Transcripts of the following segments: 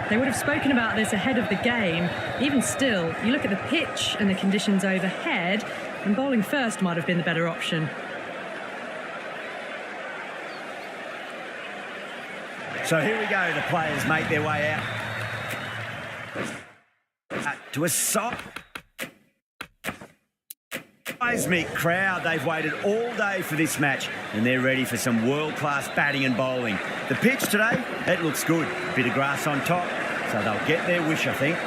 They would have spoken about this ahead of the game. Even still, you look at the pitch and the conditions overhead, and bowling first might have been the better option. So here we go, the players make their way out to a seismic crowd. They've waited all day for this match and they're ready for some world-class batting and bowling. The pitch today, it looks good. Bit of grass on top, so they'll get their wish, I think.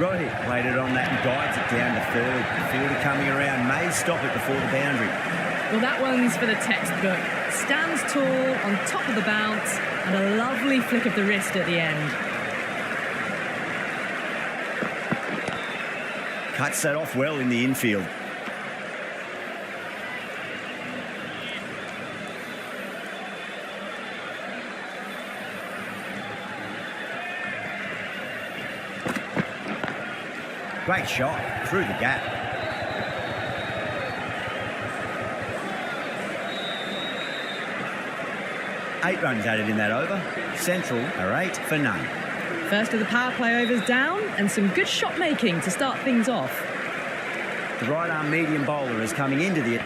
Rohit waited on that and guides it down to third. The fielder coming around may stop it before the boundary. Well, that one's for the textbook. Stands tall on top of the bounce and a lovely flick of the wrist at the end. Cuts that off well in the infield. Great shot through the gap. Eight runs added in that over. Central are 8 for none. First of the power play overs down and some good shot making to start things off. The right arm medium bowler is coming into the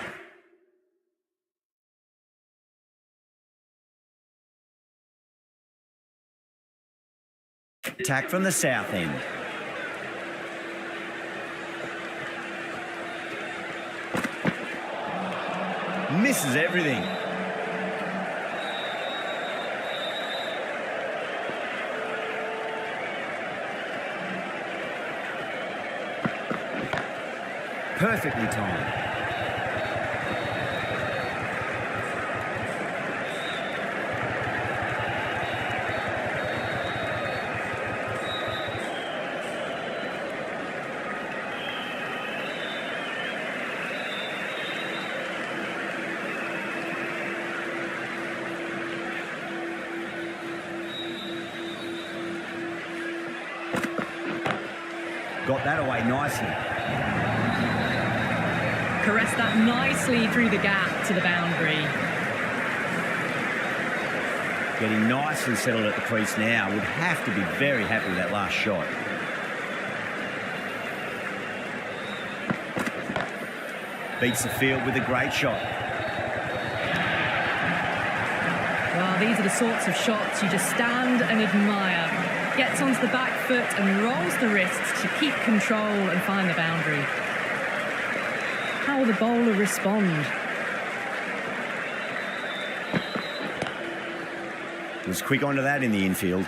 attack from the south end. Misses everything. Perfectly timed. Got that away nicely. Caressed that nicely through the gap to the boundary. Getting nicely settled at the crease now. Would have to be very happy with that last shot. Beats the field with a great shot. Well, these are the sorts of shots you just stand and admire. Gets onto the back foot and rolls the wrists to keep control and find the boundary. How will the bowler respond? Was quick onto that in the infield.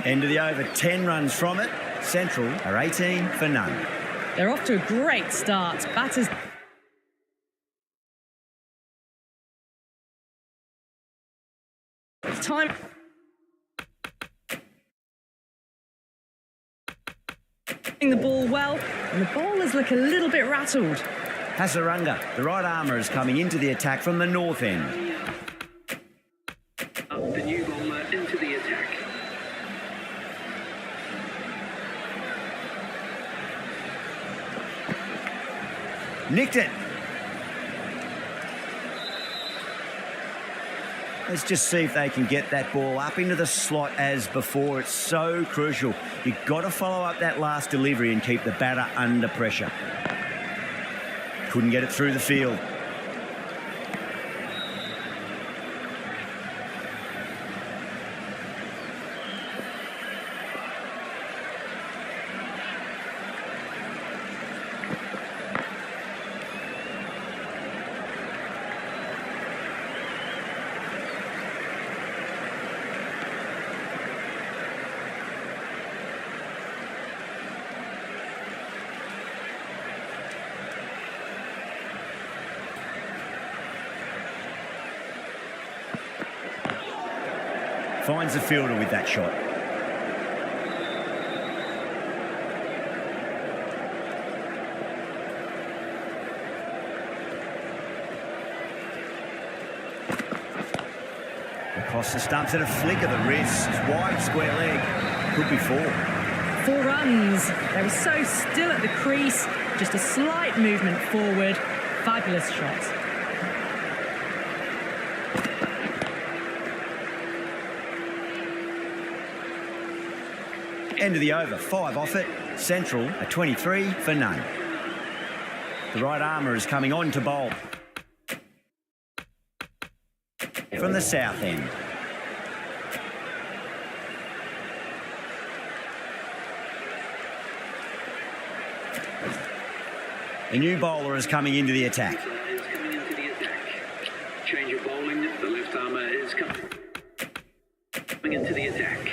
End of the over, 10 runs from it. Central are 18 for none. They're off to a great start. Batters... Time... the ball well, and the bowlers look a little bit rattled. Hasaranga, the right armour, is coming into the attack from the north end. The new bowler into the attack. Nicked it. Let's just see if they can get that ball up into the slot as before. It's so crucial. You've got to follow up that last delivery and keep the batter under pressure. Couldn't get it through the field. Finds the fielder with that shot. Across the stumps and a flick of the wrist. Wide square leg. Could be 4. 4 runs. They were so still at the crease. Just a slight movement forward. Fabulous shot. End of the over. 5 off it. Central a 23 for none. The right armour is coming on to bowl. From the south end. The new bowler is coming into the attack. Change of bowling. The left armour is coming into the attack.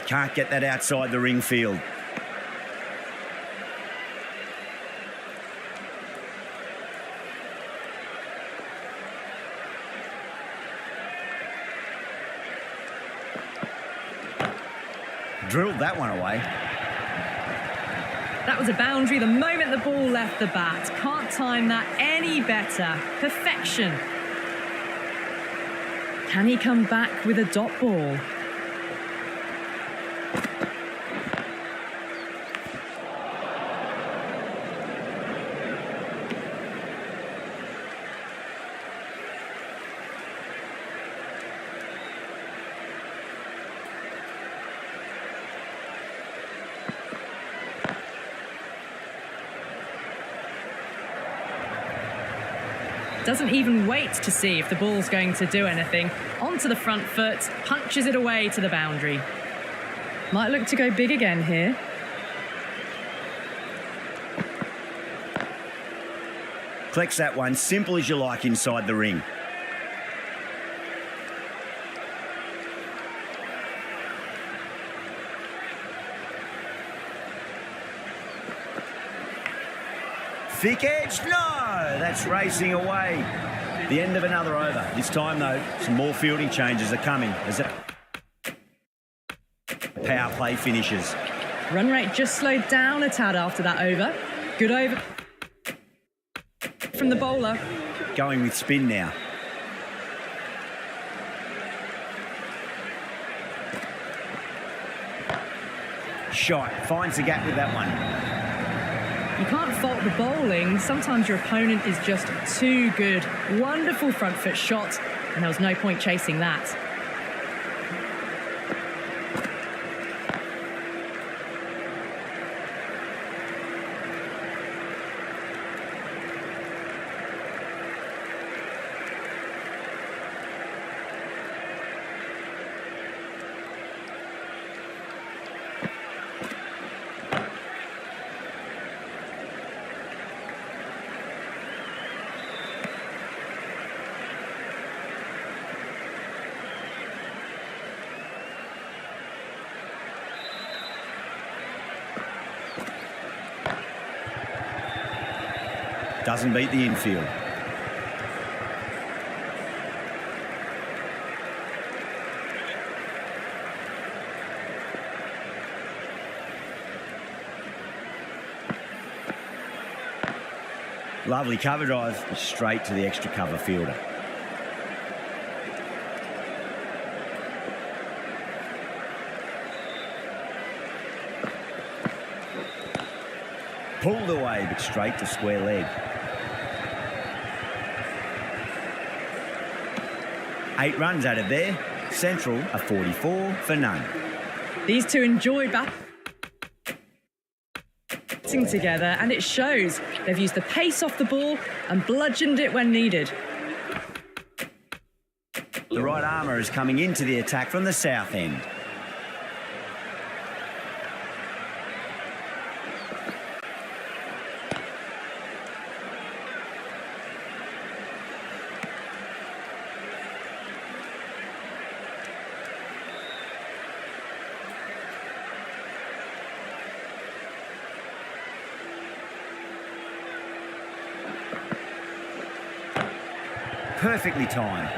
Can't get that outside the ring field. Drilled that one away. That was a boundary the moment the ball left the bat. Can't time that any better. Perfection. Can he come back with a dot ball? Doesn't even wait to see if the ball's going to do anything. Onto the front foot, punches it away to the boundary. Might look to go big again here. Collects that one, simple as you like inside the ring. Thick edge, no! That's racing away. The end of another over. This time, though, some more fielding changes are coming as the power play finishes. Run rate just slowed down a tad after that over. Good over from the bowler. Going with spin now. Shot. Finds the gap with that one. You can't fault the bowling. Sometimes your opponent is just too good. Wonderful front foot shot, and there was no point chasing that. Doesn't beat the infield. Lovely cover drive, straight to the extra cover fielder. Pulled away, but straight to square leg. 8 runs out of there. Central a 44 for none. These two enjoy batting together, and it shows. They've used the pace off the ball and bludgeoned it when needed. The right armour is coming into the attack from the south end. Perfectly timed.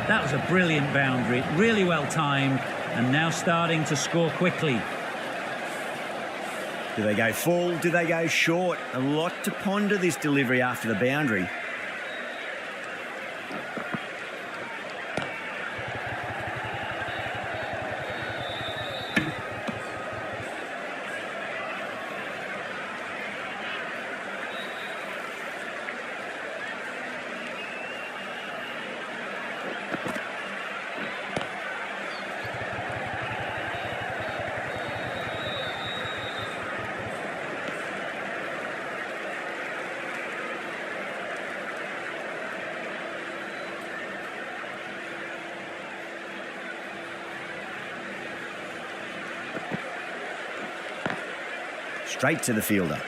That was a brilliant boundary, really well timed, and now starting to score quickly. Do they go full? Do they go short? A lot to ponder this delivery after the boundary. Straight to the fielder.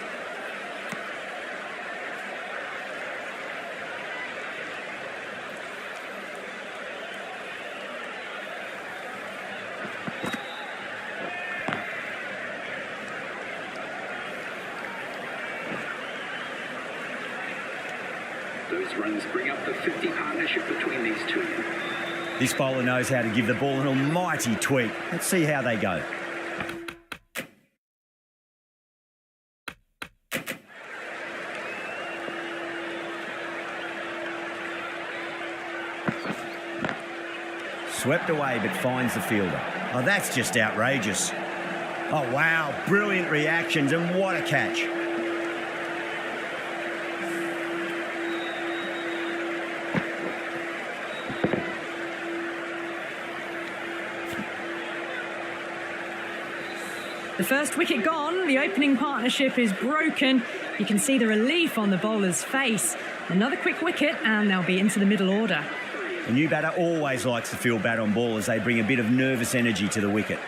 Those runs bring up the 50 partnership between these two. This bowler knows how to give the ball an almighty tweak. Let's see how they go. Swept away, but finds the fielder. Oh, that's just outrageous. Oh, wow. Brilliant reactions, and what a catch. The first wicket gone, the opening partnership is broken. You can see the relief on the bowler's face. Another quick wicket and they'll be into the middle order. A new batter always likes to feel bat on ball as they bring a bit of nervous energy to the wicket.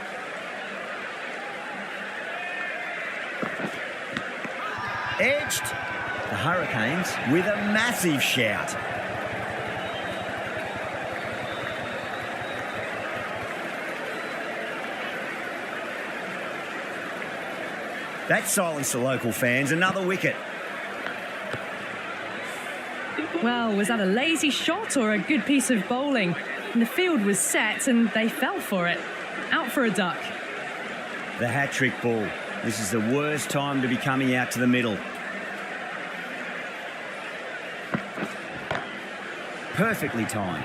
Edged. The Hurricanes with a massive shout. That silenced the local fans. Another wicket. Well, was that a lazy shot or a good piece of bowling? And the field was set and they fell for it. Out for a duck. The hat-trick ball. This is the worst time to be coming out to the middle. Perfectly timed.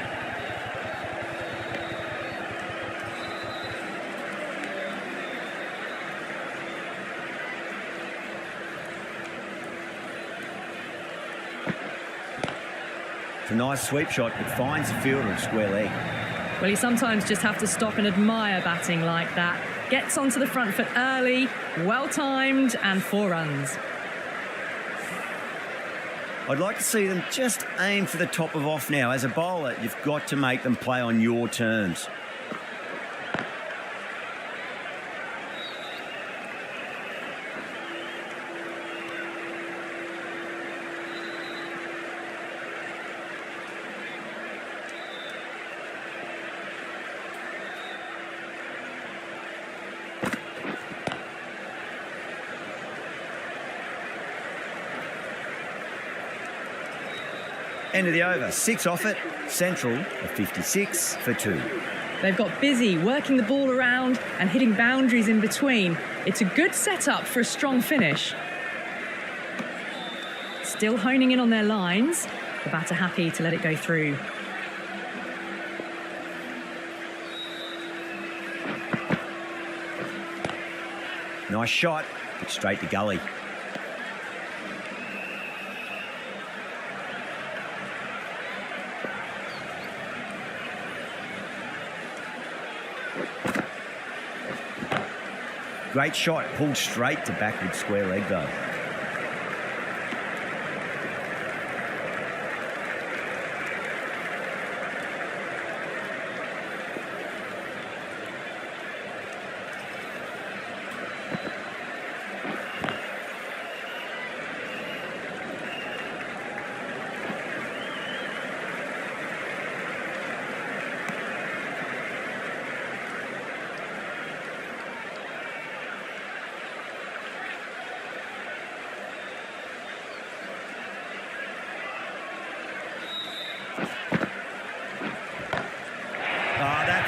It's a nice sweep shot, but finds the fielder at square leg. Well, you sometimes just have to stop and admire batting like that. Gets onto the front foot early, well-timed, and 4 runs. I'd like to see them just aim for the top of off now. As a bowler, you've got to make them play on your terms. End of the over. 6 off it. Central a 56 for 2. They've got busy working the ball around and hitting boundaries in between. It's a good setup for a strong finish. Still honing in on their lines. The batter happy to let it go through. Nice shot, but straight to gully. Great shot, pulled straight to backward square leg though.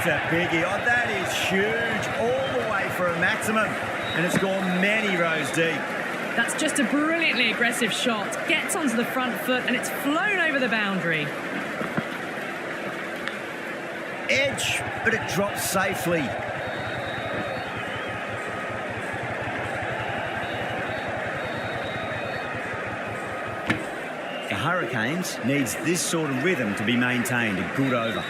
That's a biggie. Oh, that is huge. All the way for a maximum. And it's gone many rows deep. That's just a brilliantly aggressive shot. Gets onto the front foot and it's flown over the boundary. Edge, but it drops safely. The Hurricanes needs this sort of rhythm to be maintained. A good over.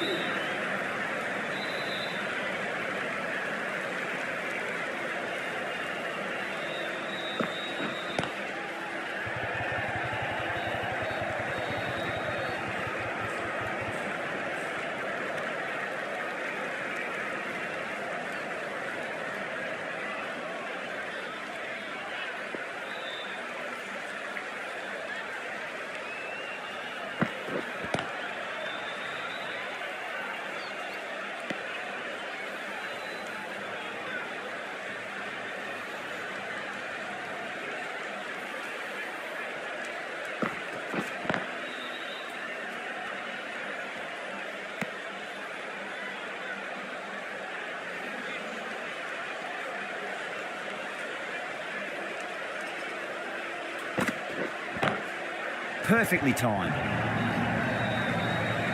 Perfectly timed.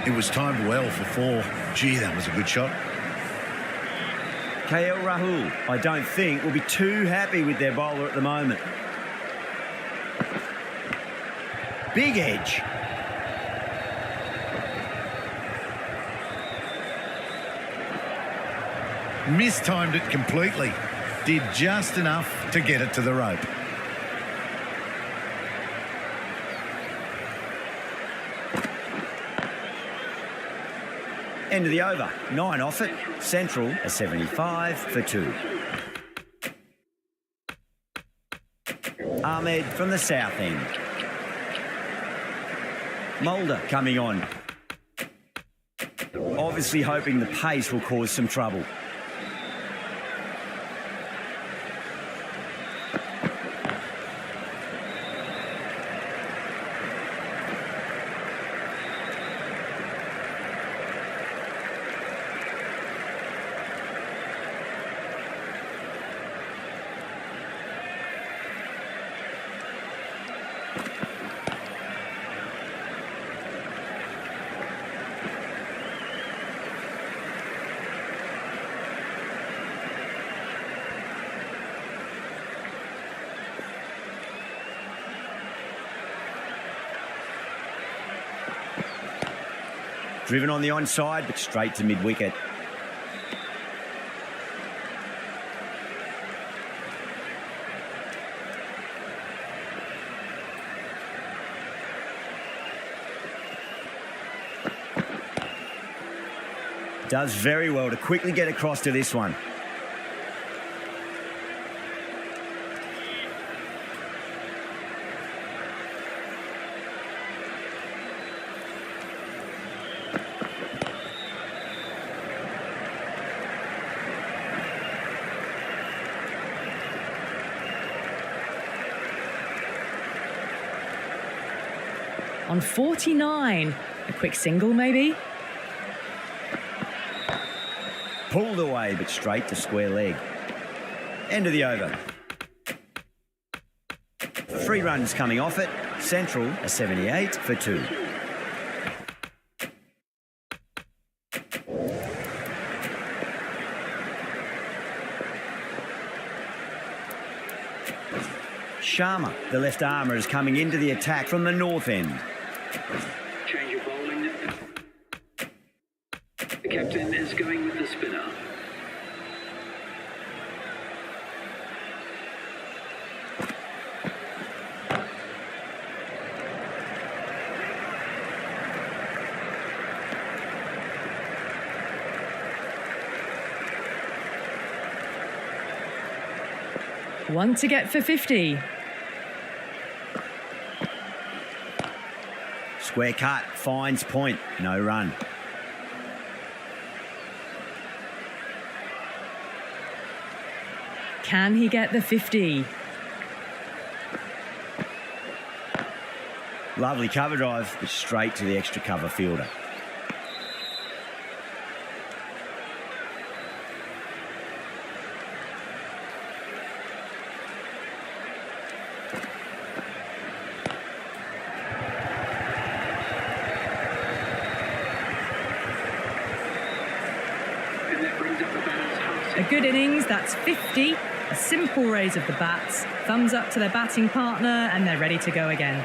It was timed well for 4. Gee, that was a good shot. KL Rahul, I don't think, will be too happy with their bowler at the moment. Big edge. Mistimed it completely. Did just enough to get it to the rope. End of the over. 9 off it. Central, a 75 for 2. Ahmed from the south end. Mulder coming on. Obviously hoping the pace will cause some trouble. Driven on the onside, but straight to mid-wicket. Does very well to quickly get across to this one. On 49. A quick single, maybe? Pulled away, but straight to square leg. End of the over. 3 runs coming off it. Central, a 78 for 2. Sharma, the left armour, is coming into the attack from the north end. Change of bowling. The captain is going with the spinner. One to get for 50. Square cut, finds point, no run. Can he get the 50? Lovely cover drive, but straight to the extra cover fielder. good innings, that's 50. A simple raise of the bats, thumbs up to their batting partner, and they're ready to go again.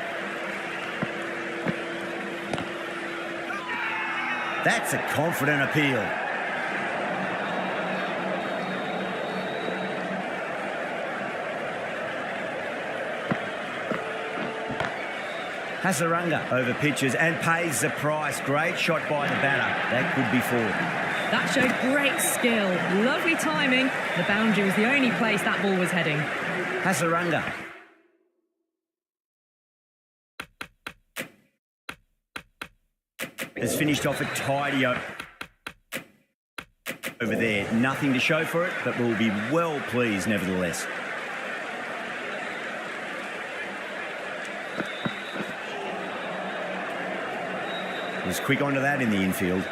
That's a confident appeal. Hasaranga over pitches and pays the price. Great shot by the batter. That could be 4. That showed great skill. Lovely timing. The boundary was the only place that ball was heading. Hasaranga. Has finished off a tidy over there. Nothing to show for it, but we'll be well pleased nevertheless. Was quick onto that in the infield.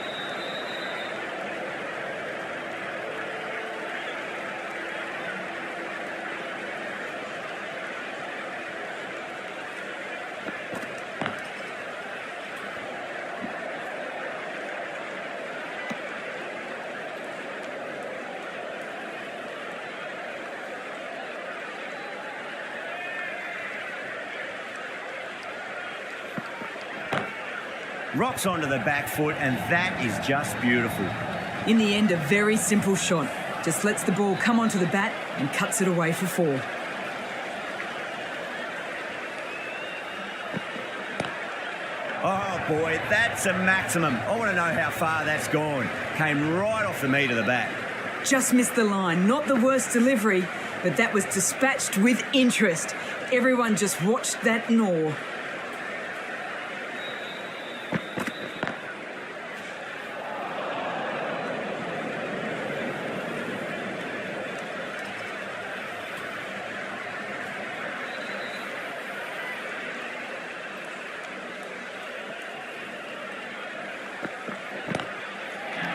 Rocks onto the back foot, and that is just beautiful. In the end, a very simple shot. Just lets the ball come onto the bat and cuts it away for 4. Oh, boy, that's a maximum. I want to know how far that's gone. Came right off the meat of the bat. Just missed the line. Not the worst delivery, but that was dispatched with interest. Everyone just watched that gnaw.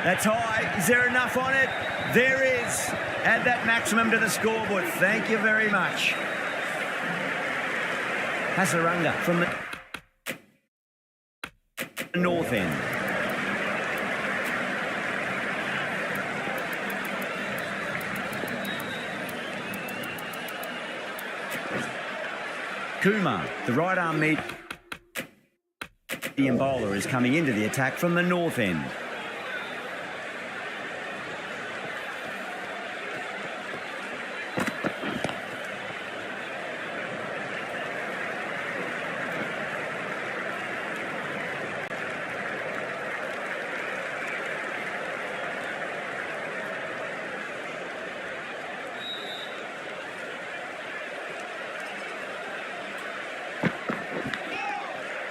That's high. Is there enough on it? There is. Add that maximum to the scoreboard. Thank you very much. Hasaranga from the north end. Kumar, the right arm medium bowler, is coming into the attack from the north end.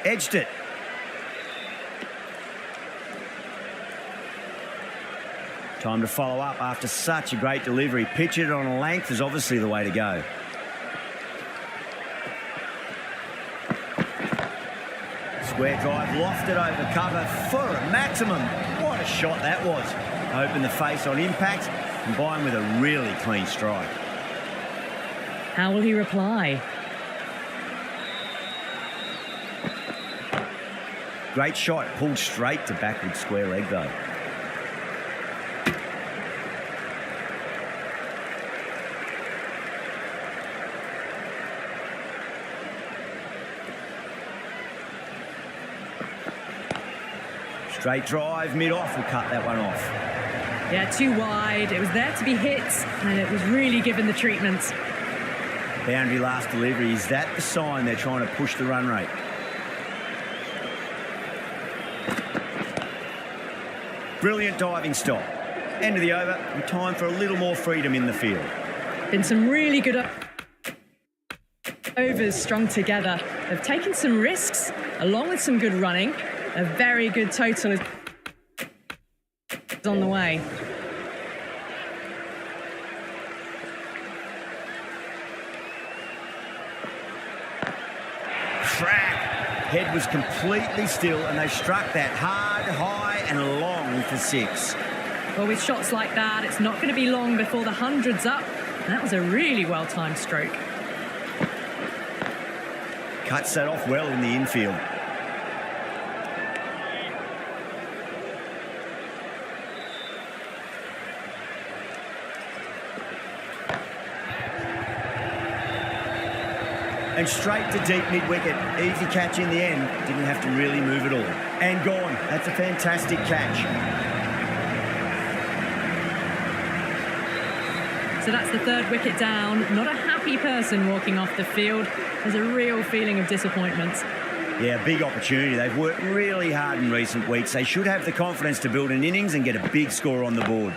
Edged it. Time to follow up after such a great delivery. Pitch it on a length is obviously the way to go. Square drive lofted over cover for a maximum. What a shot that was. Open the face on impact, combined with a really clean strike. How will he reply? Great shot, pulled straight to backward square leg though. Straight drive, mid-off, will cut that one off. Yeah, too wide. It was there to be hit, and it was really given the treatment. Boundary last delivery. Is that the sign they're trying to push the run rate? Brilliant diving stop. End of the over, and time for a little more freedom in the field. Been some really good overs strung together. They've taken some risks, along with some good running. A very good total is on the way. Crack! Head was completely still, and they struck that hard, high, and long for 6. Well, with shots like that, it's not going to be long before the 100's up. And that was a really well-timed stroke. Cuts that off well in the infield. And straight to deep mid-wicket. Easy catch in the end. Didn't have to really move at all. And gone. That's a fantastic catch. So that's the third wicket down. Not a happy person walking off the field. There's a real feeling of disappointment. Yeah, big opportunity. They've worked really hard in recent weeks. They should have the confidence to build an innings and get a big score on the board.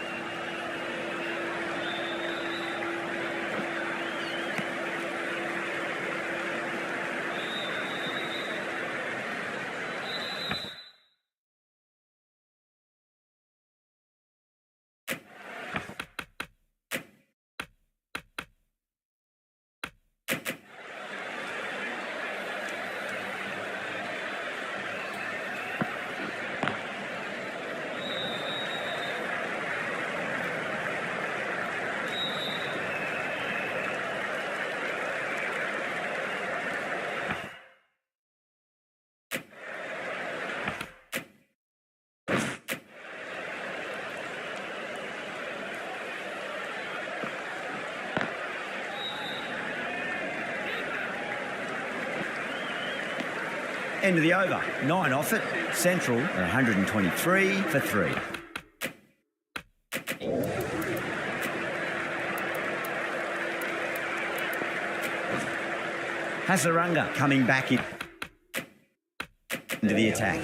End of the over. 9 off it. Central are 123 for 3. Hasaranga coming back into the attack.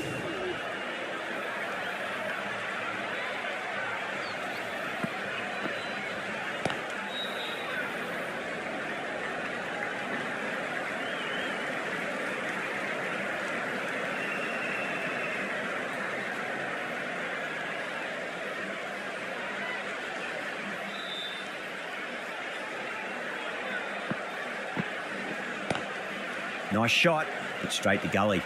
Nice shot, but straight to gully.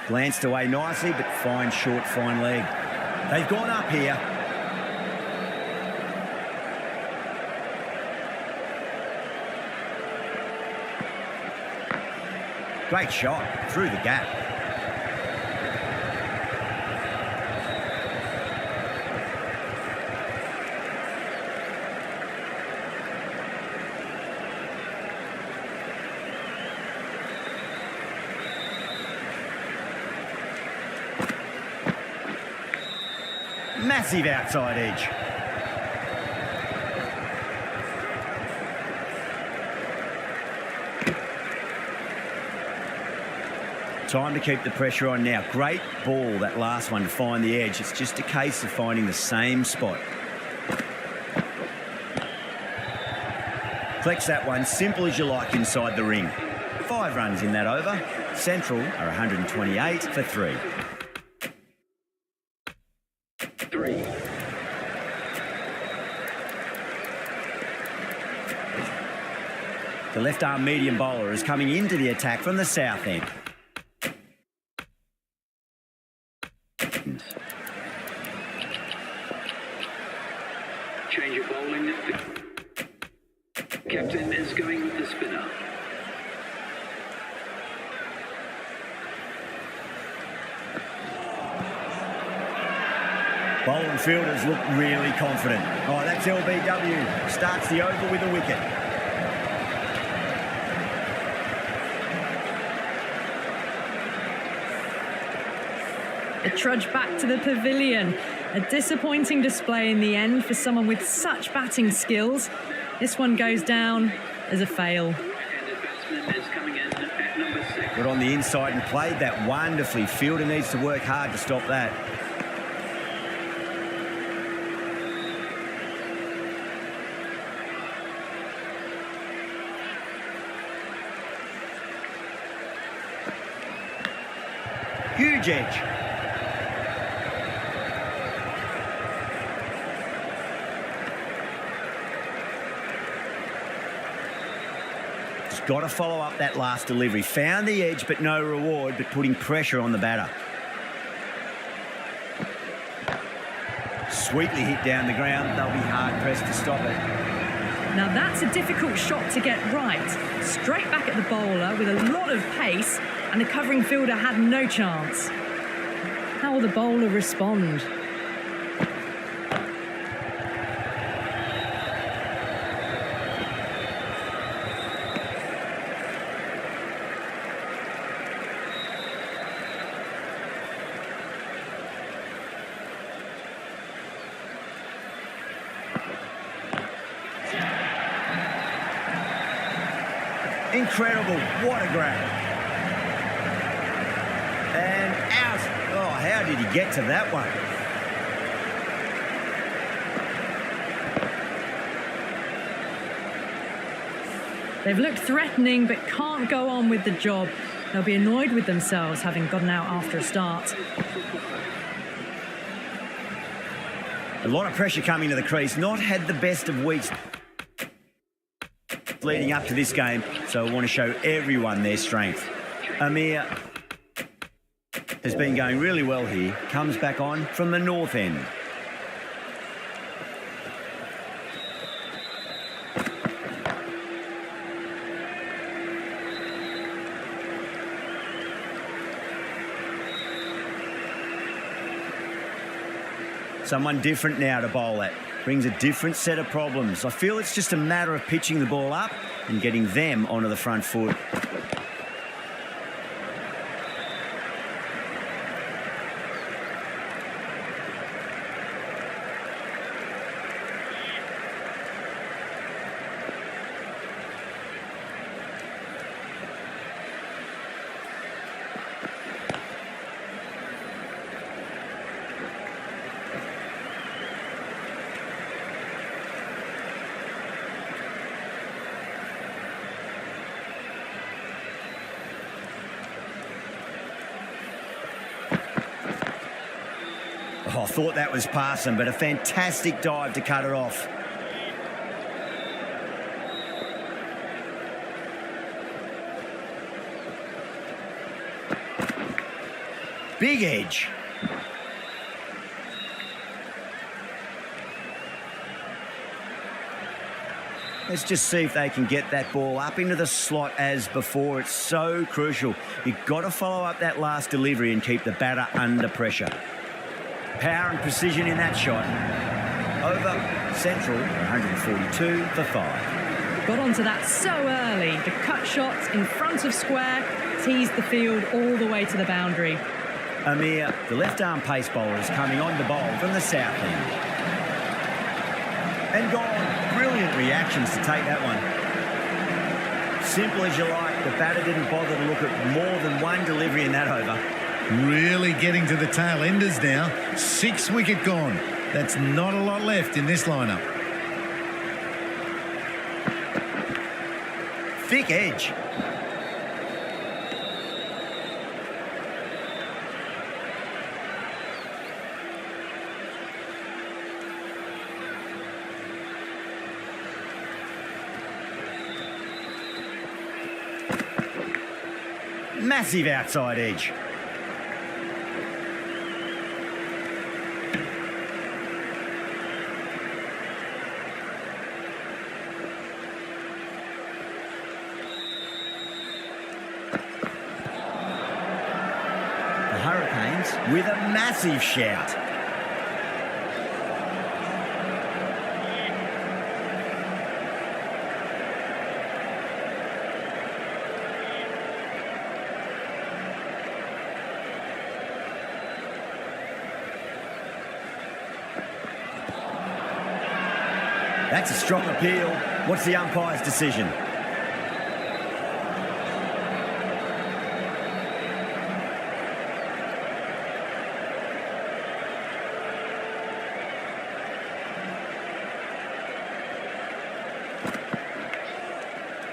Glanced away nicely, but fine short, fine leg. They've gone up here. Great shot, through the gap. Massive outside edge. Time to keep the pressure on now. Great ball, that last one, to find the edge. It's just a case of finding the same spot. Flex that one, simple as you like inside the ring. 5 runs in that over. Central are 128 for 3. The left-arm medium bowler is coming into the attack from the south end. Change of bowling. The captain is going with the spinner. Bowling fielders look really confident. Oh, that's LBW. Starts the over with a wicket. A trudge back to the pavilion. A disappointing display in the end for someone with such batting skills. This one goes down as a fail. Right-handed batsman is coming in at number 6. Got on the inside and played that wonderfully. Fielder needs to work hard to stop that. Huge edge. Just got to follow up that last delivery. Found the edge, but no reward, but putting pressure on the batter. Sweetly hit down the ground. They'll be hard-pressed to stop it. Now that's a difficult shot to get right. Straight back at the bowler with a lot of pace. and the covering fielder had no chance. How will the bowler respond? Incredible. What a grab. And out. Oh, how did he get to that one? They've looked threatening but can't go on with the job. They'll be annoyed with themselves having gotten out after a start. A lot of pressure coming to the crease. Not had the best of weeks leading up to this game, so I want to show everyone their strength. Amir has been going really well here. Comes back on from the north end. Someone different now to bowl at. Brings a different set of problems. I feel it's just a matter of pitching the ball up and getting them onto the front foot. Oh, I thought that was passing, but a fantastic dive to cut it off. Big edge. Let's just see if they can get that ball up into the slot as before. It's so crucial. You've got to follow up that last delivery and keep the batter under pressure. Power and precision in that shot. Over central, 142 for 5. Got onto that so early. The cut shots in front of square teased the field all the way to the boundary. Amir, the left-arm pace bowler, is coming on to bowl from the south end. And gone. Brilliant reactions to take that one. Simple as you like. The batter didn't bother to look at more than one delivery in that over. Really getting to the tail enders now. 6 wicket gone. That's not a lot left in this lineup. Thick edge. Massive outside edge. With a massive shout. That's a strong appeal. What's the umpire's decision?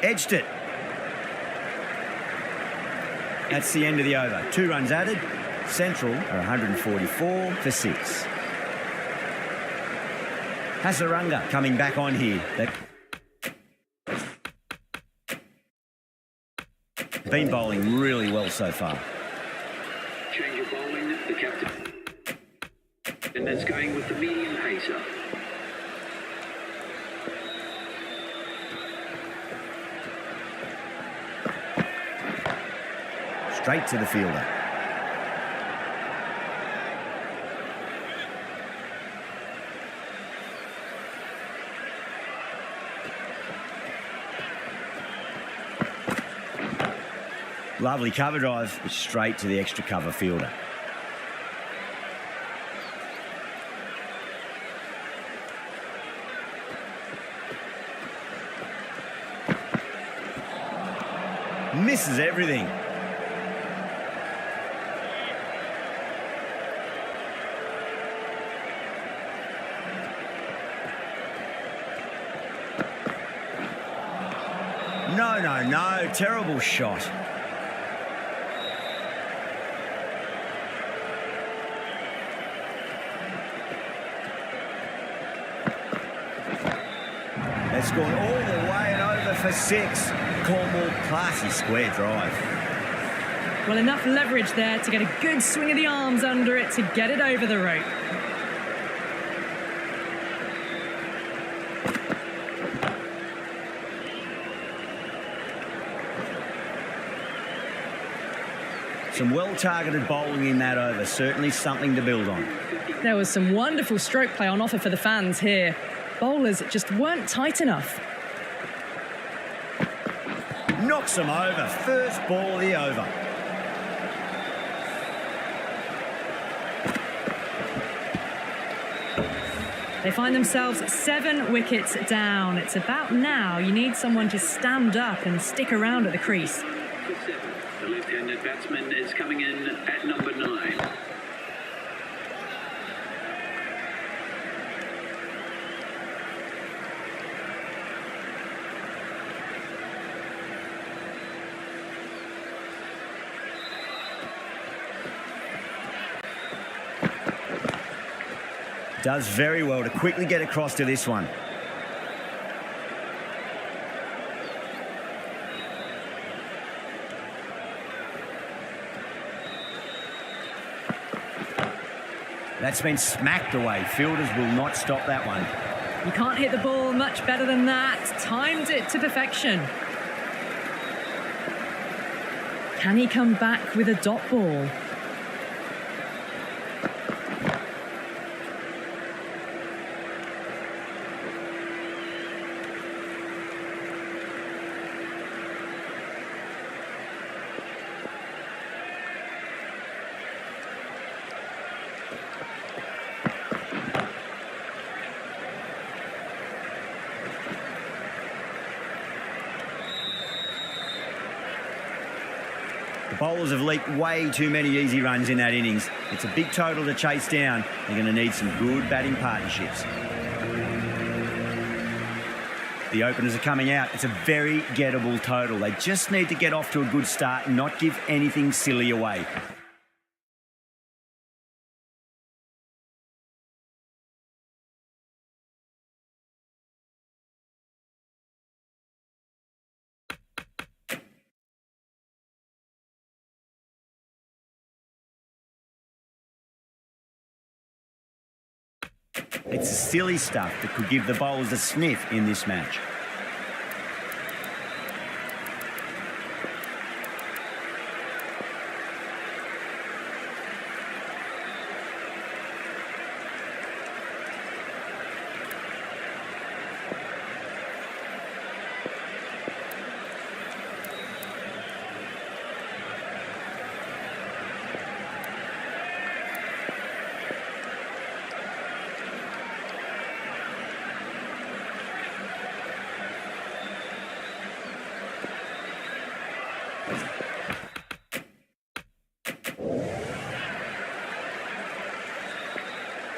Edged it. That's the end of the over. 2 runs added. Central are 144 for 6. Hasaranga coming back on here. They've been bowling really well so far. Change of bowling, the captain. And that's going with the medium pacer. straight to the fielder. Lovely cover drive, but straight to the extra cover fielder. Misses everything. No. Terrible shot. It's gone all the way and over for 6. Colombo, classy square drive. Well, enough leverage there to get a good swing of the arms under it to get it over the rope. Some well-targeted bowling in that over. Certainly something to build on. There was some wonderful stroke play on offer for the fans here. Bowlers just weren't tight enough. Knocks them over. First ball of the over. They find themselves 7 wickets down. It's about now you need someone to stand up and stick around at the crease. For 7, the left-handed batsman is coming in at number 9. Does very well to quickly get across to this one. That's been smacked away. Fielders will not stop that one. You can't hit the ball much better than that. Timed it to perfection. Can he come back with a dot ball? Bowlers have leaked way too many easy runs in that innings. It's a big total to chase down. They're going to need some good batting partnerships. The openers are coming out. It's a very gettable total. They just need to get off to a good start and not give anything silly away. It's the silly stuff that could give the bowlers a sniff in this match.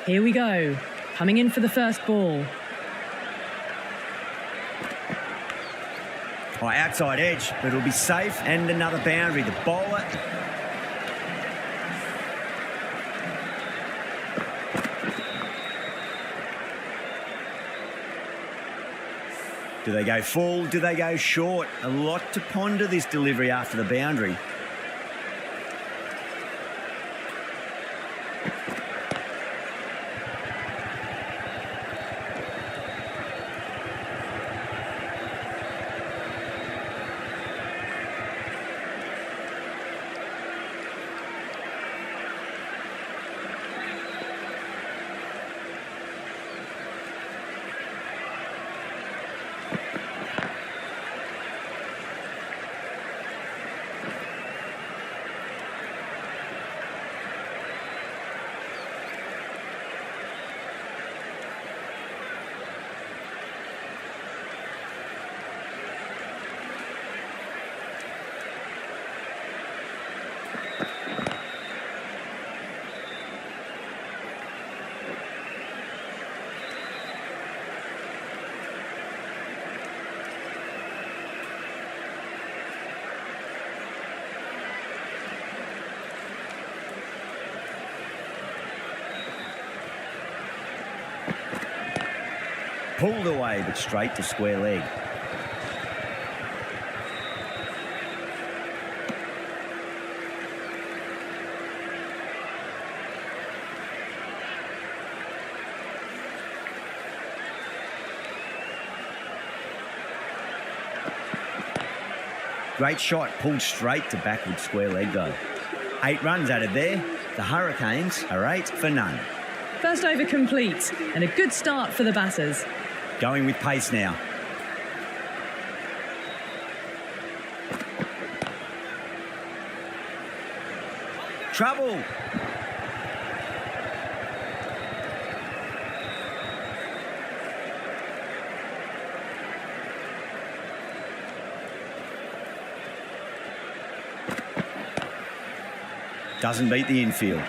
Here we go. Coming in for the first ball. Oh, outside edge, but it'll be safe and another boundary. The bowler... Do they go full? Do they go short? A lot to ponder this delivery after the boundary. Pulled away, but straight to square leg. Great shot, pulled straight to backward square leg though. 8 runs added there. The Hurricanes are 8 for none. First over complete and a good start for the batters. Going with pace now. Trouble. Doesn't beat the infield.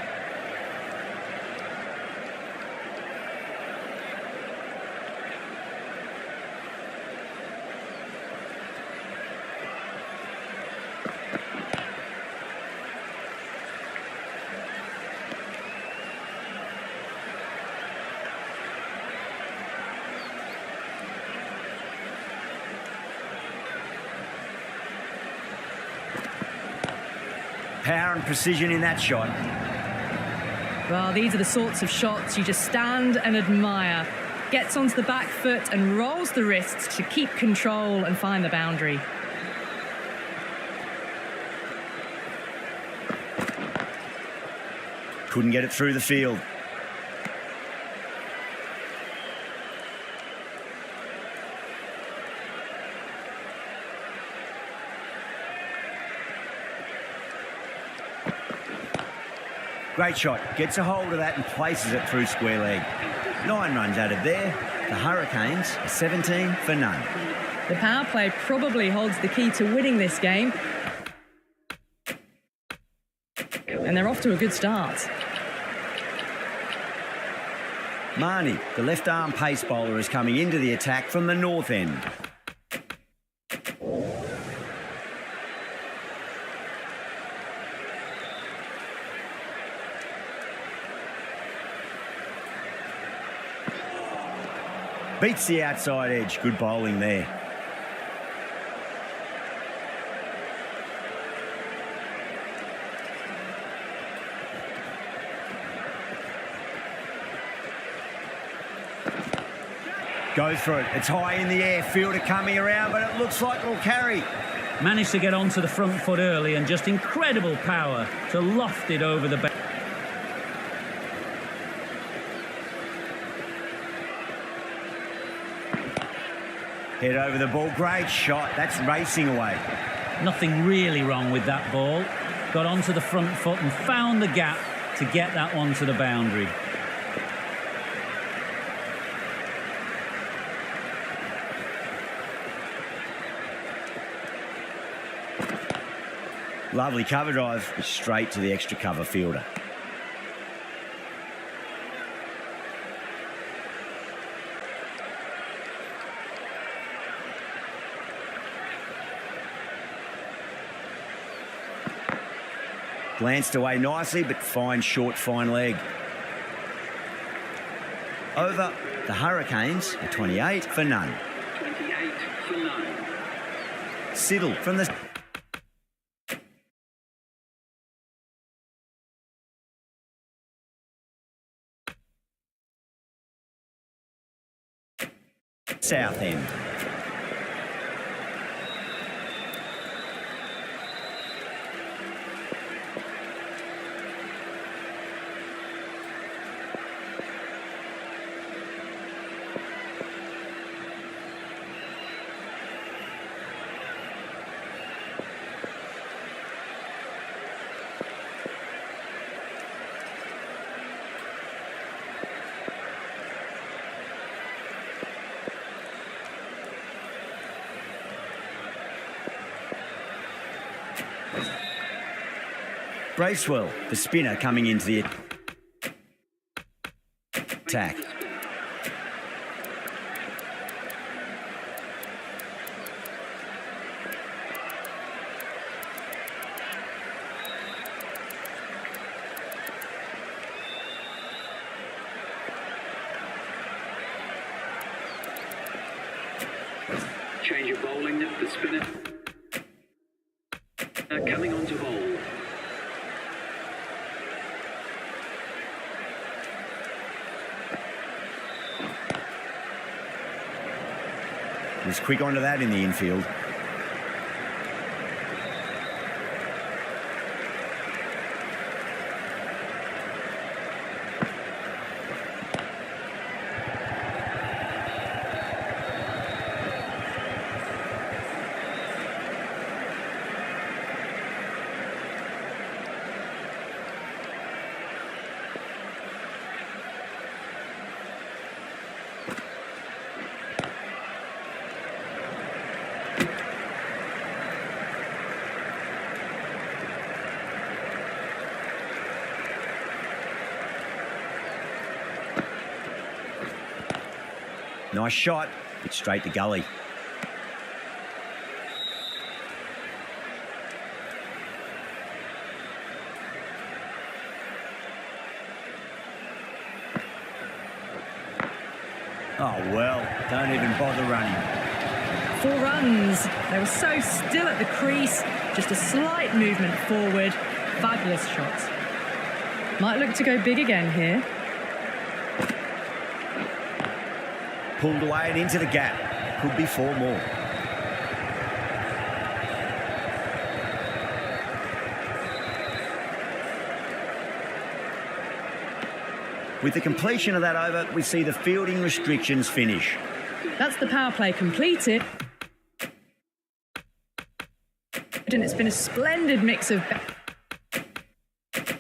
Power and precision in that shot. Well, these are the sorts of shots you just stand and admire. Gets onto the back foot and rolls the wrists to keep control and find the boundary. Couldn't get it through the field. Great shot. Gets a hold of that and places it through square leg. 9 runs added there. The Hurricanes are 17 for none. The power play probably holds the key to winning this game. And they're off to a good start. Marnie, the left arm pace bowler, is coming into the attack from the north end. Beats the outside edge. Good bowling there. Goes for it. It's high in the air. Fielder coming around, but it looks like it'll carry. Managed to get onto the front foot early and just incredible power to loft it over the back. Head over the ball. Great shot. That's racing away. Nothing really wrong with that ball. Got onto the front foot and found the gap to get that one to the boundary. Lovely cover drive straight to the extra cover fielder. Glanced away nicely, but fine short, fine leg. Over. The Hurricanes are 28 for none. 28 for none. Siddle from the... south end. Bracewell, the spinner, coming into the attack. Change of bowling, the spinner coming on to bowl. Was quick onto that in the infield. Nice shot, but straight to gully. Oh, well, don't even bother running. 4 runs. They were so still at the crease. Just a slight movement forward. Fabulous shots. Might look to go big again here. Pulled away and into the gap. Could be 4 more. With the completion of that over, we see the fielding restrictions finish. That's the power play completed. And it's been a splendid mix of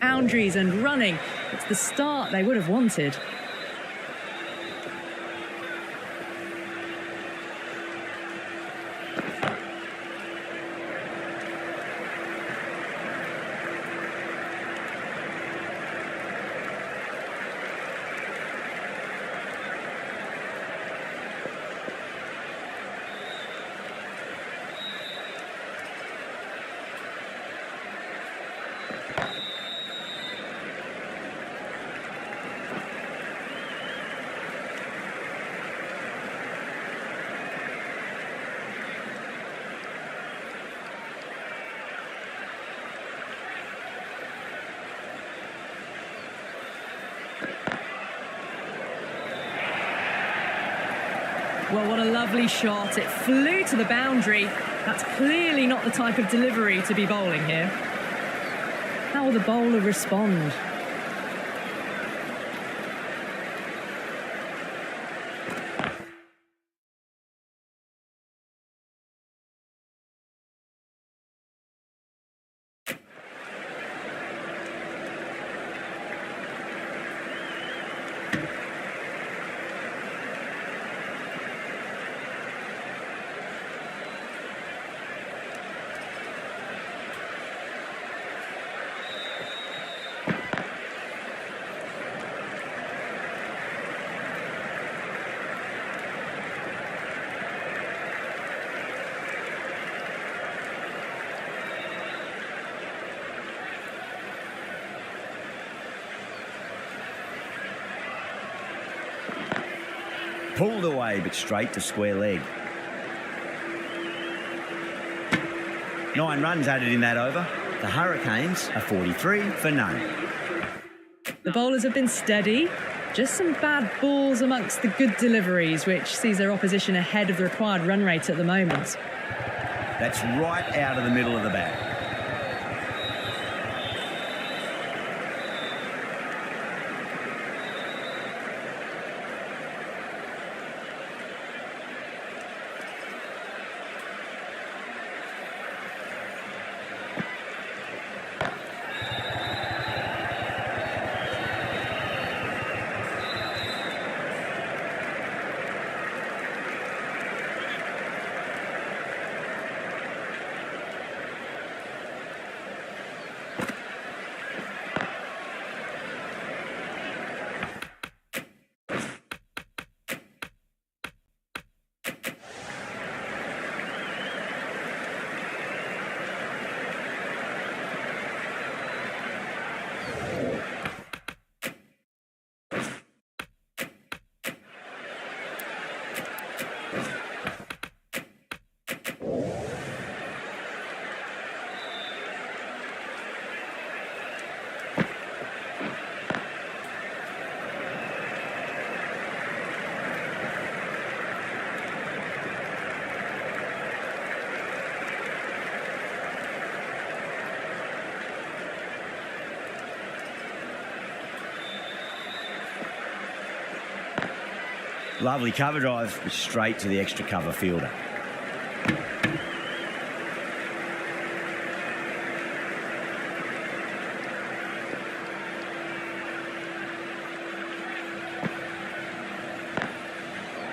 boundaries and running. It's the start they would have wanted. Well, what a lovely shot. It flew to the boundary. That's clearly not the type of delivery to be bowling here. How will the bowler respond? Pulled away, but straight to square leg. 9 runs added in that over. The Hurricanes are 43 for none. The bowlers have been steady. Just some bad balls amongst the good deliveries, which sees their opposition ahead of the required run rate at the moment. That's right out of the middle of the bat. Lovely cover drive, straight to the extra cover fielder.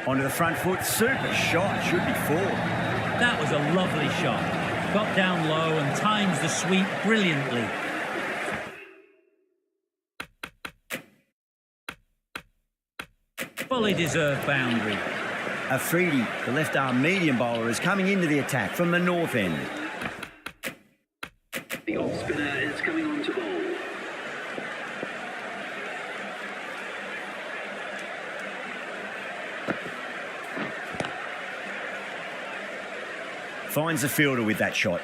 Onto the front foot, super shot, should be four. That was a lovely shot. Got down low and times the sweep brilliantly. Fully deserved boundary. Afridi, the left-arm medium bowler, is coming into the attack from the north end. The off spinner is coming on to bowl. Finds the fielder with that shot.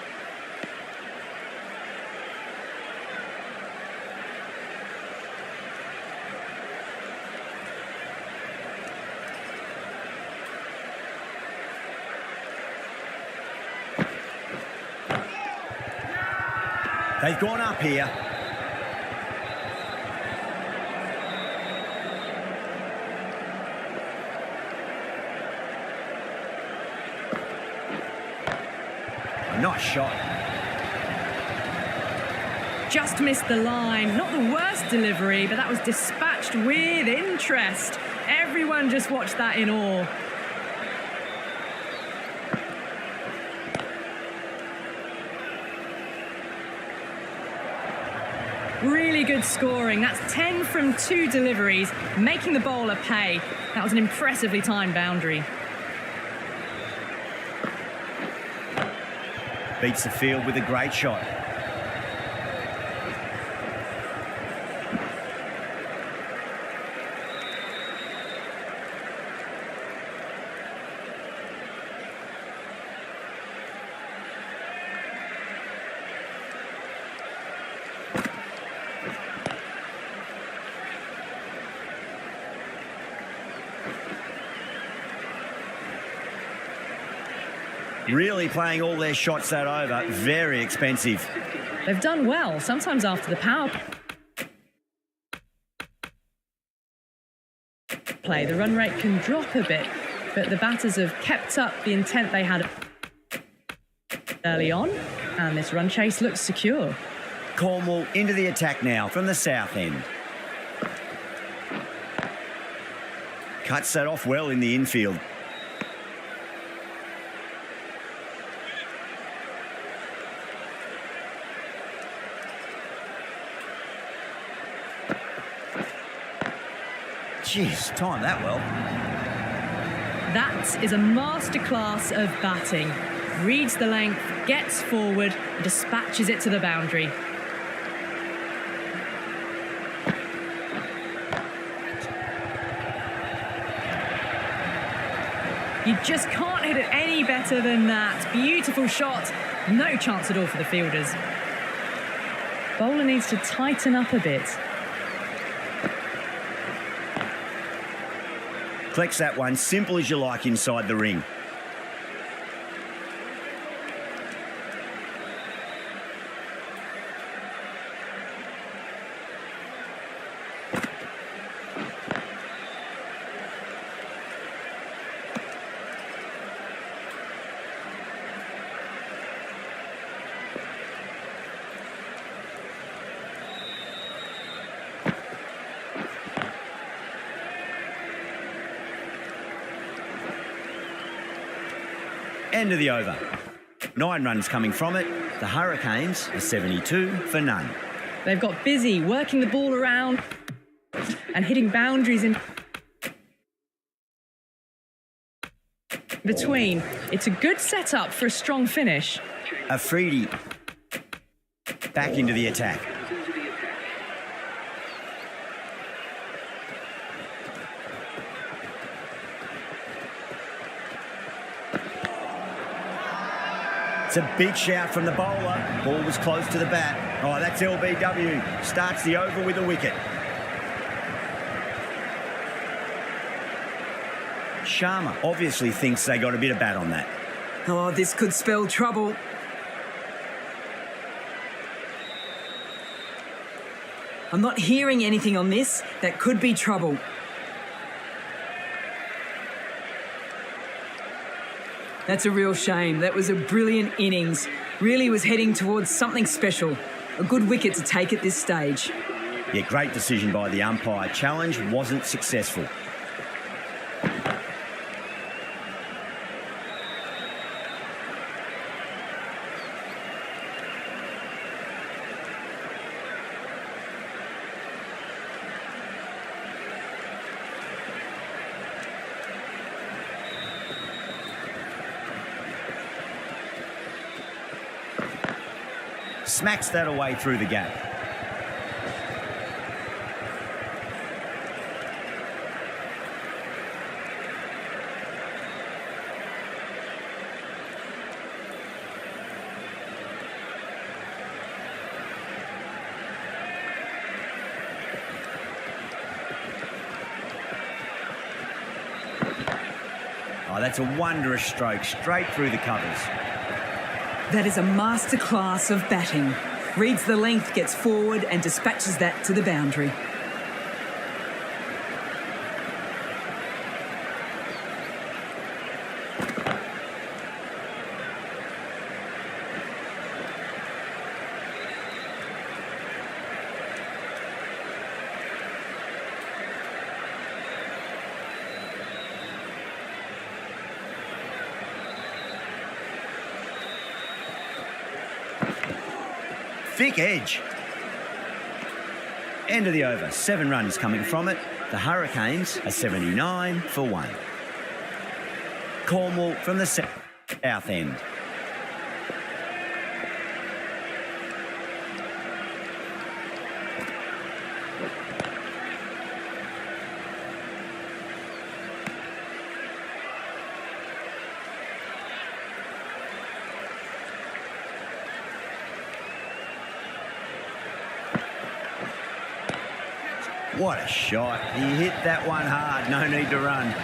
They've gone up here. A nice shot. Just missed the line. Not the worst delivery, but that was dispatched with interest. Everyone just watched that in awe. Really good scoring. That's 10 from 2 deliveries, making the bowler pay. That was an impressively timed boundary. Beats the field with a great shot. Really playing all their shots that over. Very expensive. They've done well, sometimes after the power play. The run rate can drop a bit, but the batters have kept up the intent they had early on, and this run chase looks secure. Cornwall into the attack now from the south end. Cuts that off well in the infield. Jeez, timed that well. That is a masterclass of batting. Reads the length, gets forward, and dispatches it to the boundary. You just can't hit it any better than that. Beautiful shot. No chance at all for the fielders. Bowler needs to tighten up a bit. Collects that one, simple as you like inside the ring. End of the over. 9 runs coming from it. The Hurricanes are 72 for none. They've got busy working the ball around and hitting boundaries in between. It's a good setup for a strong finish. Afridi back into the attack. It's a big shout from the bowler. Ball was close to the bat. Oh, that's LBW. Starts the over with a wicket. Sharma obviously thinks they got a bit of bat on that. Oh, this could spell trouble. I'm not hearing anything on this. That could be trouble. That's a real shame. That was a brilliant innings. Really was heading towards something special. A good wicket to take at this stage. Yeah, great decision by the umpire. Challenge wasn't successful. Smacks that away through the gap. Oh, that's a wondrous stroke, straight through the covers. That is a masterclass of batting. Reads the length, gets forward and dispatches that to the boundary. Thick edge. End of the over. 7 runs coming from it. The Hurricanes are 79 for 1. Cornwall from the south end. What a shot. He hit that one hard. No need to run.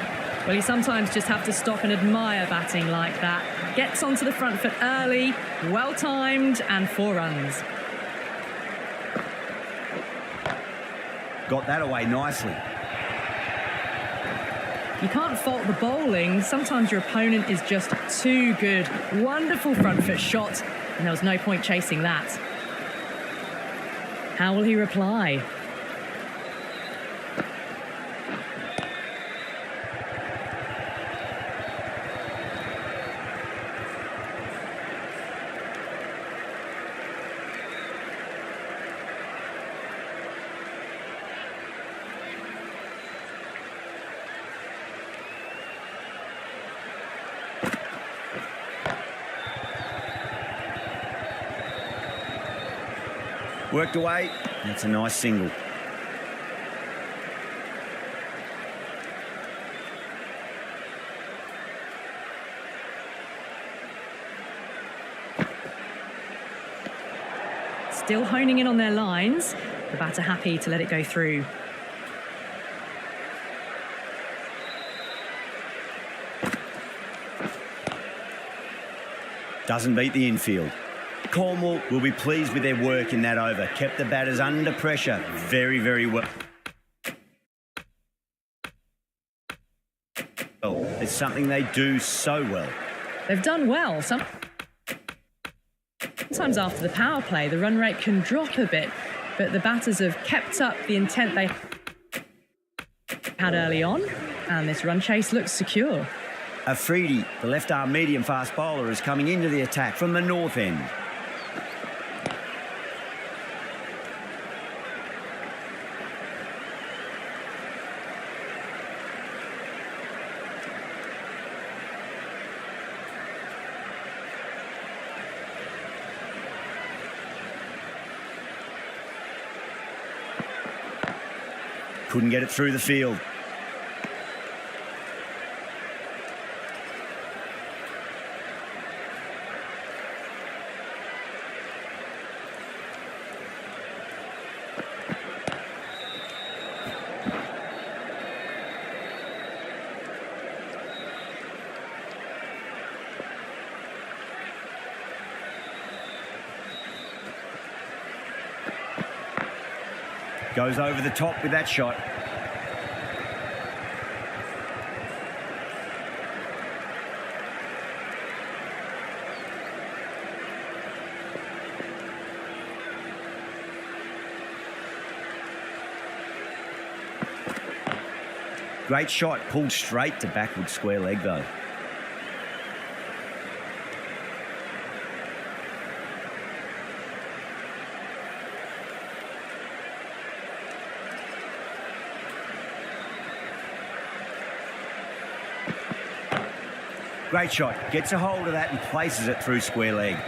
Well, you sometimes just have to stop and admire batting like that. Gets onto the front foot early, well-timed, and 4 runs. Got that away nicely. You can't fault the bowling. Sometimes your opponent is just too good. Wonderful front foot shot, and there was no point chasing that. How will he reply? Worked away. That's a nice single. Still honing in on their lines. The batter happy to let it go through. Doesn't beat the infield. Cornwall will be pleased with their work in that over. Kept the batters under pressure very, very well. It's something they do so well. They've done well. Sometimes after the power play, the run rate can drop a bit, but the batters have kept up the intent they had early on, and this run chase looks secure. Afridi, the left-arm medium-fast bowler, is coming into the attack from the north end. Couldn't get it through the field. Goes over the top with that shot. Great shot, pulled straight to backward square leg though. Great shot, gets a hold of that and places it through square leg.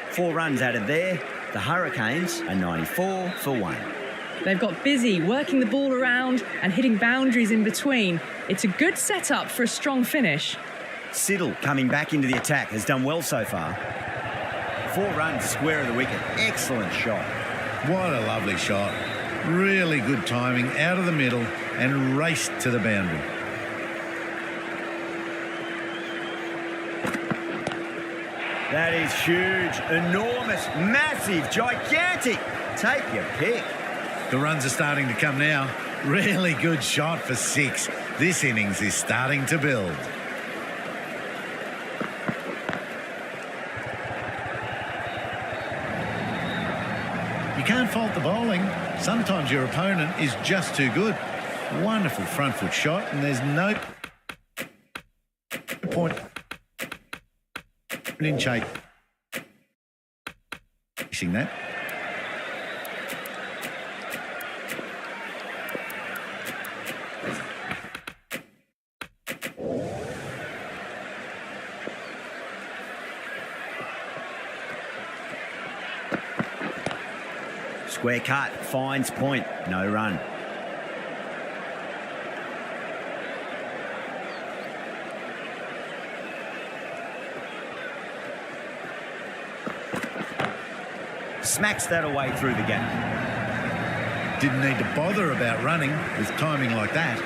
4 runs added there. The Hurricanes are 94 for 1. They've got busy working the ball around and hitting boundaries in between. It's a good setup for a strong finish. Siddle coming back into the attack has done well so far. 4 runs square of the wicket. Excellent shot. What a lovely shot. Really good timing out of the middle and raced to the boundary. That is huge, enormous, massive, gigantic. Take your pick. The runs are starting to come now. Really good shot for 6. This innings is starting to build. You can't fault the bowling. Sometimes your opponent is just too good. Wonderful front foot shot, and there's no point in chasing that. Square cut, finds point, no run. Smacks that away through the gap. Didn't need to bother about running with timing like that.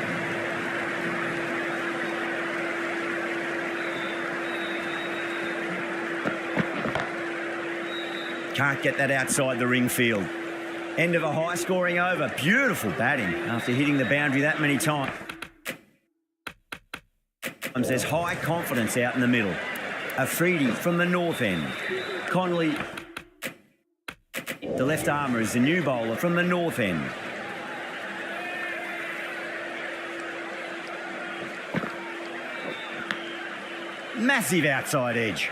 Can't get that outside the ring field. End of a high-scoring over. Beautiful batting after hitting the boundary that many times. There's high confidence out in the middle. Afridi from the north end. Connolly, the left armour, is the new bowler from the north end. Massive outside edge.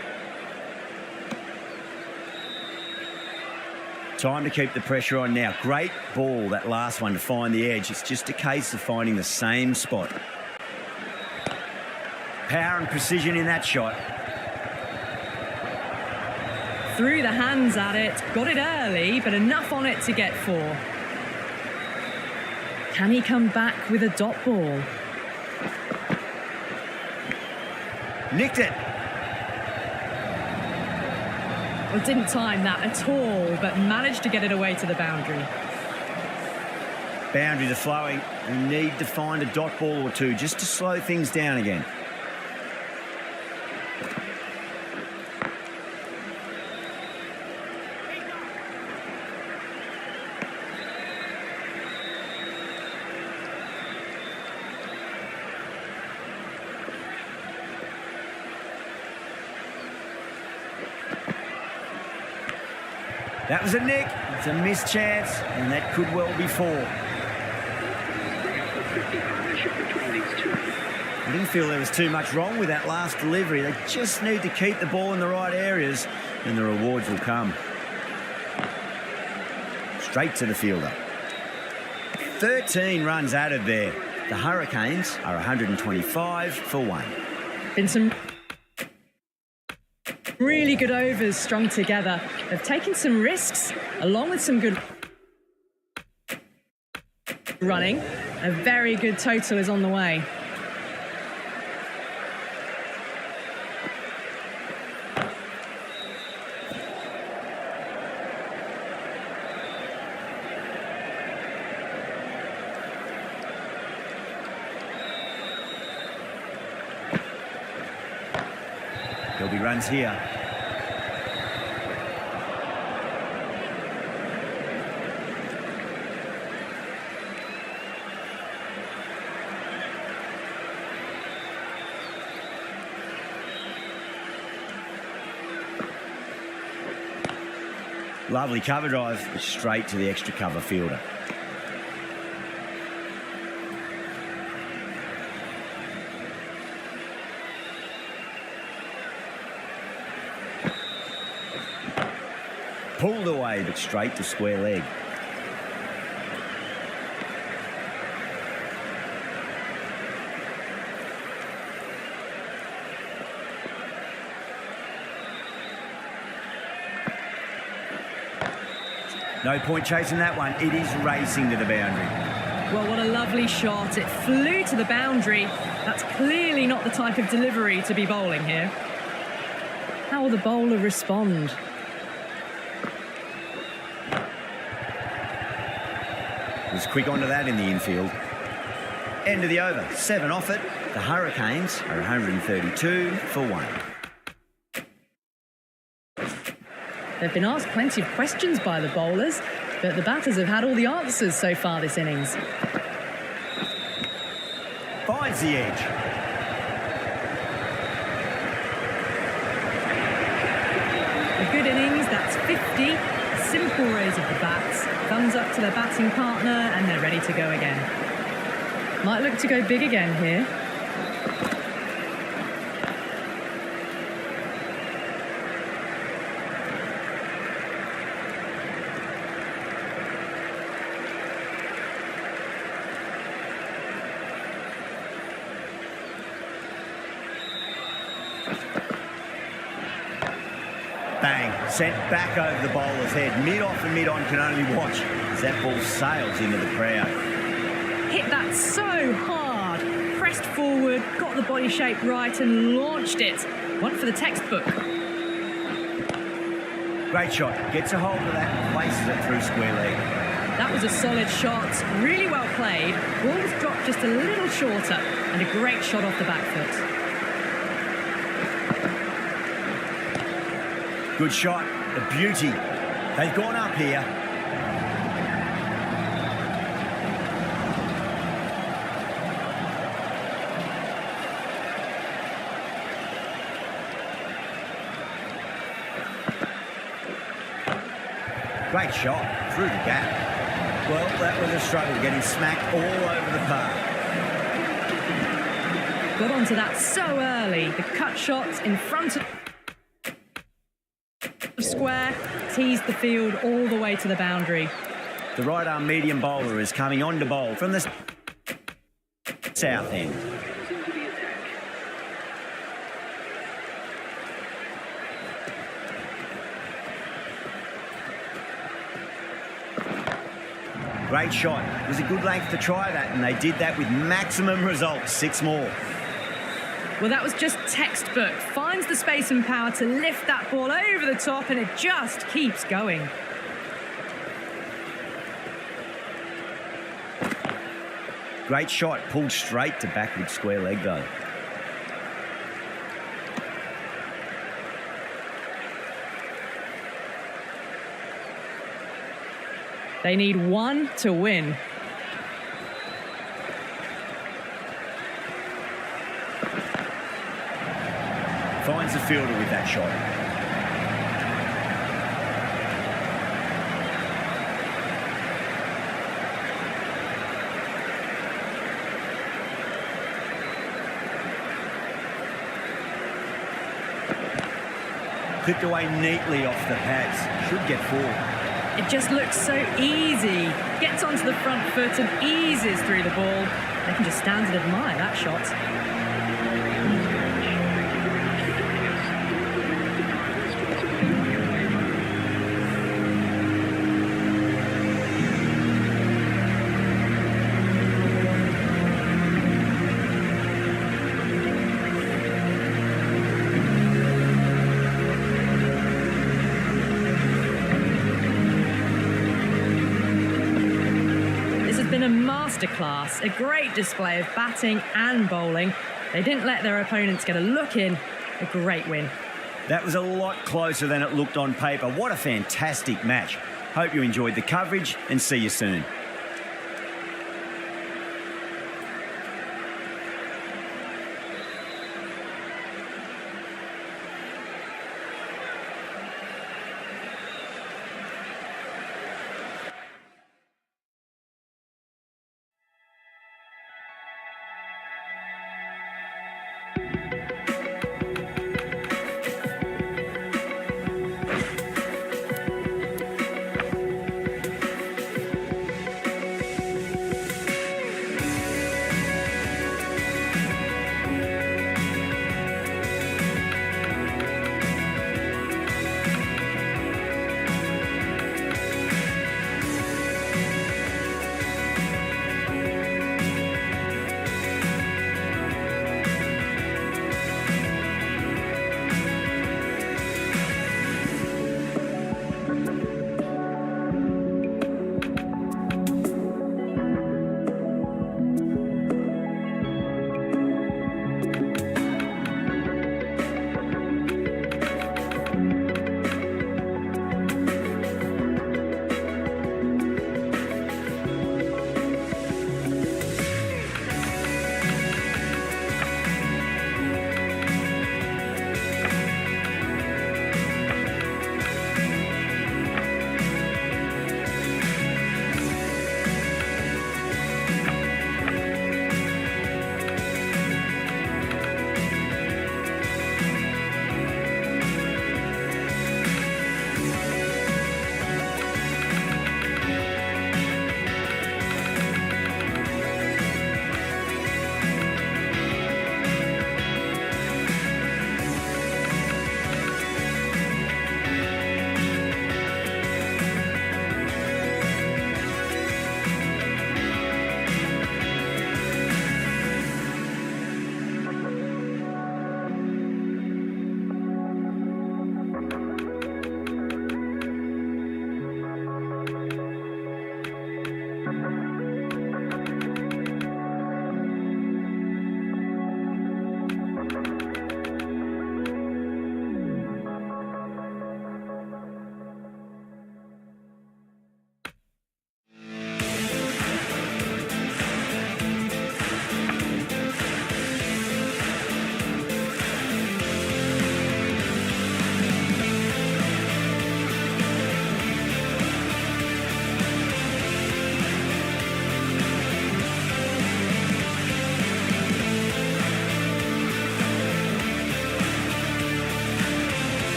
Time to keep the pressure on now. Great ball, that last one, to find the edge. It's just a case of finding the same spot. Power and precision in that shot. Threw the hands at it, got it early, but enough on it to get 4. Can he come back with a dot ball? Nicked it. Well, didn't time that at all, but managed to get it away to the boundary. Boundaries are flowing. We need to find a dot ball or two just to slow things down again. That was a nick. It's a missed chance, and that could well be 4. I didn't feel there was too much wrong with that last delivery. They just need to keep the ball in the right areas, and the rewards will come. Straight to the fielder. 13 runs added there. The Hurricanes are 125 for 1. Been some really good overs strung together. They've taken some risks along with some good running. A very good total is on the way. There'll be runs here. Lovely cover drive, but straight to the extra cover fielder. Pulled away, but straight to square leg. No point chasing that one. It is racing to the boundary. Well, what a lovely shot. It flew to the boundary. That's clearly not the type of delivery to be bowling here. How will the bowler respond? Was quick onto that in the infield. End of the over. 7 off it. The Hurricanes are 132 for 1. They've been asked plenty of questions by the bowlers, but the batters have had all the answers so far this innings. Finds the edge. A good innings, that's 50. A simple raise of the bats. Thumbs up to their batting partner, and they're ready to go again. Might look to go big again here. Bang, sent back over the bowler's head. Mid-off and mid-on can only watch as that ball sails into the crowd. Hit that so hard. Pressed forward, got the body shape right and launched it. One for the textbook. Great shot. Gets a hold of that and places it through square leg. That was a solid shot, really well played. Ball was dropped just a little shorter and a great shot off the back foot. Good shot, a beauty. They've gone up here. Great shot, through the gap. Well, that was a struggle, getting smacked all over the park. Got onto that so early. The cut shot in front of square, teased the field all the way to the boundary. The right arm medium bowler is coming on to bowl from the south end. Great shot. It was a good length to try that, and they did that with maximum results. 6 more. Well, that was just textbook. Finds the space and power to lift that ball over the top, and it just keeps going. Great shot, pulled straight to backward square leg though. They need 1 to win. Finds the fielder with that shot. Clipped away neatly off the pads. Should get 4. It just looks so easy. Gets onto the front foot and eases through the ball. They can just stand and admire that shot. Been a masterclass, a great display of batting and bowling. They didn't let their opponents get a look in. A great win. That was a lot closer than it looked on paper. What a fantastic match. Hope you enjoyed the coverage and see you soon.